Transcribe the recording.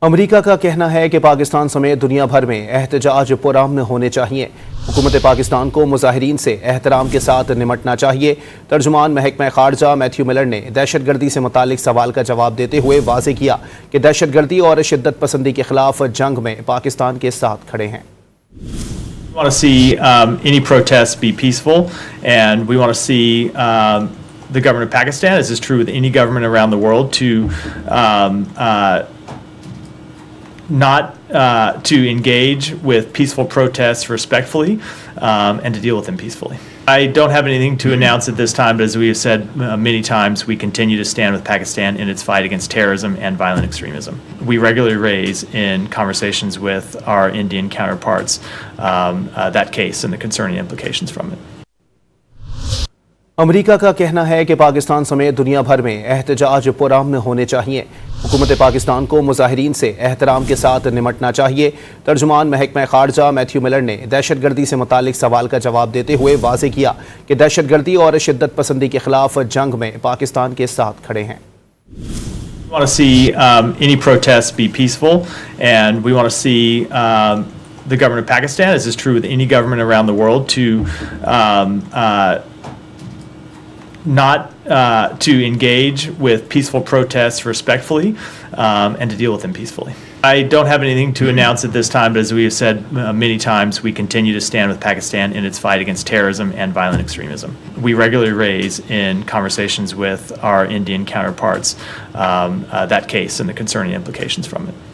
America का कहना है कि पाकिस्तान समेत दुनिया भर में एहतजाज पुरअमन होने चाहिए। हुकूमत पाकिस्तान को मुजाहिरीन से एहतराम के साथ निमटना चाहिए। तर्जुमान महकमा खारजा मैथ्यू मिलर ने दहशतगर्दी से मुतालिक सवाल का जवाब देते हुए वाज़ेह किया कि दहशतगर्दी और शिद्दत पसंदी के खिलाफ जंग में पाकिस्तान के साथ खड़े हैं। We want to see any protests be peaceful, and we want to see the government of Pakistan, as is true with any government around the world, to not to engage with peaceful protests respectfully and to deal with them peacefully. I don't have anything to announce at this time, but as we have said many times, we continue to stand with Pakistan in its fight against terrorism and violent extremism. We regularly raise in conversations with our Indian counterparts that case and the concerning implications from it. America का कहना है कि पाकिस्तान समेत दुनिया भर में एहतजाज पुरअमन होने चाहिए। हुकूमत पाकिस्तान को मुजाहिरीन से एहतराम के साथ निमटना चाहिए। तर्जुमान महकमा खारजा मैथ्यू मिलर ने दहशतगर्दी से मुतालिक सवाल का जवाब देते हुए वाज़ेह किया कि दहशतगर्दी और शिद्दत पसंदी के खिलाफ जंग में पाकिस्तान के साथ खड़े हैं। We want to see any protests be peaceful, and we want to see the government of Pakistan, as is true with any government around the world, to not to engage with peaceful protests respectfully and to deal with them peacefully. I don't have anything to announce at this time, but as we have said many times, we continue to stand with Pakistan in its fight against terrorism and violent extremism. We regularly raise in conversations with our Indian counterparts that case and the concerning implications from it.